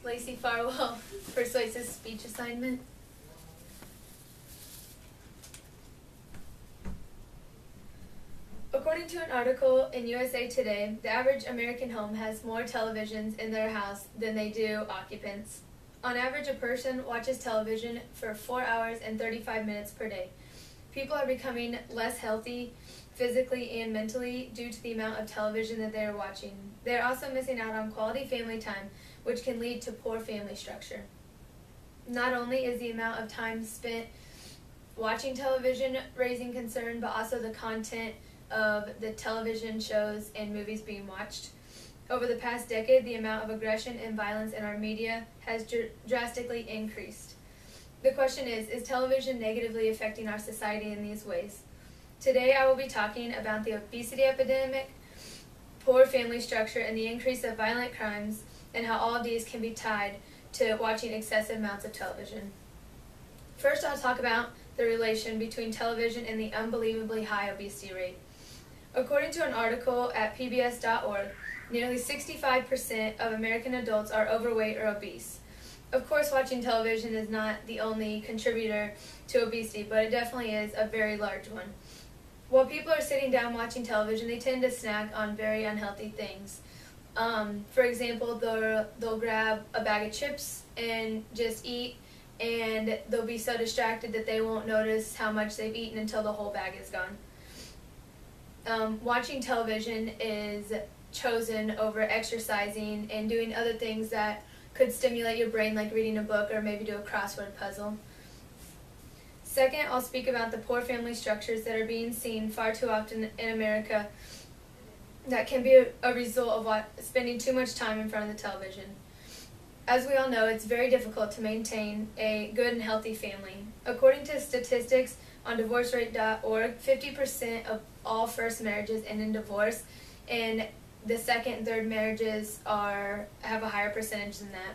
Lacey Farwell, Persuasive speech assignment. According to an article in USA Today, the average American home has more televisions in their house than they do occupants. On average, a person watches television for 4 hours and 35 minutes per day. People are becoming less healthy physically and mentally due to the amount of television that they are watching. They are also missing out on quality family time, which can lead to poor family structure. Not only is the amount of time spent watching television raising concern, but also the content of the television shows and movies being watched. Over the past decade, the amount of aggression and violence in our media has drastically increased. The question is television negatively affecting our society in these ways? Today I will be talking about the obesity epidemic, poor family structure, and the increase of violent crimes, and how all of these can be tied to watching excessive amounts of television. First, I'll talk about the relation between television and the unbelievably high obesity rate. According to an article at pbs.org, nearly 65% of American adults are overweight or obese. Of course, watching television is not the only contributor to obesity, but it definitely is a very large one. While people are sitting down watching television, they tend to snack on very unhealthy things. For example, they'll grab a bag of chips and just eat, and they'll be so distracted that they won't notice how much they've eaten until the whole bag is gone. Watching television is chosen over exercising and doing other things that could stimulate your brain, like reading a book or maybe do a crossword puzzle. Second, I'll speak about the poor family structures that are being seen far too often in America that can be a result of spending too much time in front of the television. As we all know, it's very difficult to maintain a good and healthy family. According to statistics on divorcerate.org, 50% of all first marriages end in divorce, and the second and third marriages have a higher percentage than that.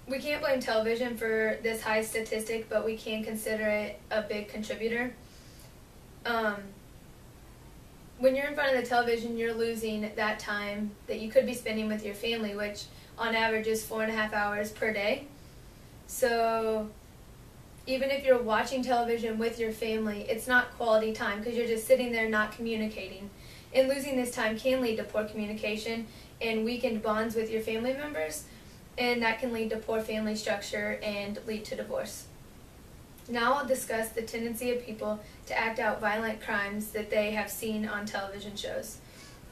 We can't blame television for this high statistic, but we can consider it a big contributor. When you're in front of the television, you're losing that time that you could be spending with your family, which on average is 4.5 hours per day. So even if you're watching television with your family, it's not quality time because you're just sitting there not communicating. And losing this time can lead to poor communication and weakened bonds with your family members, and that can lead to poor family structure and lead to divorce. Now I'll discuss the tendency of people to act out violent crimes that they have seen on television shows.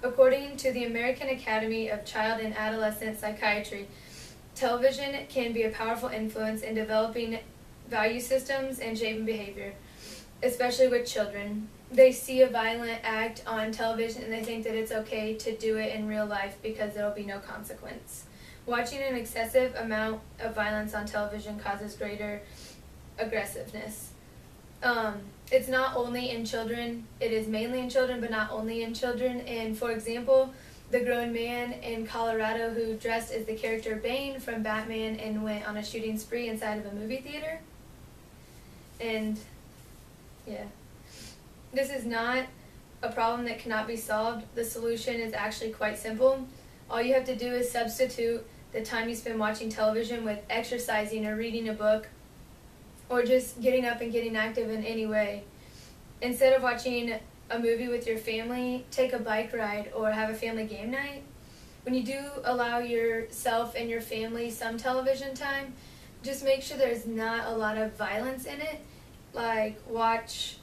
According to the American Academy of Child and Adolescent Psychiatry, television can be a powerful influence in developing value systems and shaping behavior, especially with children. They see a violent act on television and they think that it's okay to do it in real life because there will be no consequence. Watching an excessive amount of violence on television causes greater aggressiveness. It's not only in children, it is mainly in children, but not only in children. And for example, the grown man in Colorado who dressed as the character Bane from Batman and went on a shooting spree inside of a movie theater. And yeah, this is not a problem that cannot be solved. The solution is actually quite simple. All you have to do is substitute the time you spend watching television with exercising or reading a book, or just getting up and getting active in any way. Instead of watching a movie with your family, take a bike ride or have a family game night. When you do allow yourself and your family some television time, just make sure there's not a lot of violence in it. Like, watch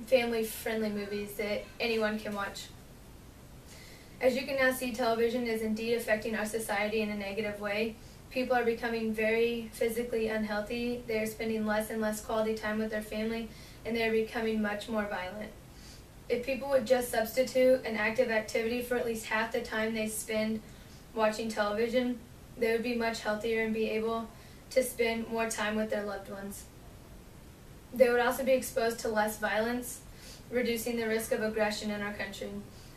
family-friendly movies that anyone can watch. As you can now see, television is indeed affecting our society in a negative way. People are becoming very physically unhealthy. They are spending less and less quality time with their family, and they are becoming much more violent. If people would just substitute an active activity for at least half the time they spend watching television, they would be much healthier and be able to spend more time with their loved ones. They would also be exposed to less violence, reducing the risk of aggression in our country.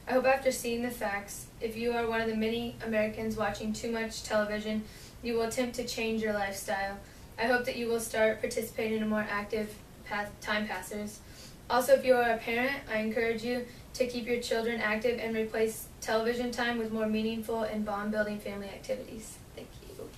I hope after seeing the facts, if you are one of the many Americans watching too much television, you will attempt to change your lifestyle. I hope that you will start participating in more active time passers. Also, if you are a parent, I encourage you to keep your children active and replace television time with more meaningful and bond-building family activities. Thank you.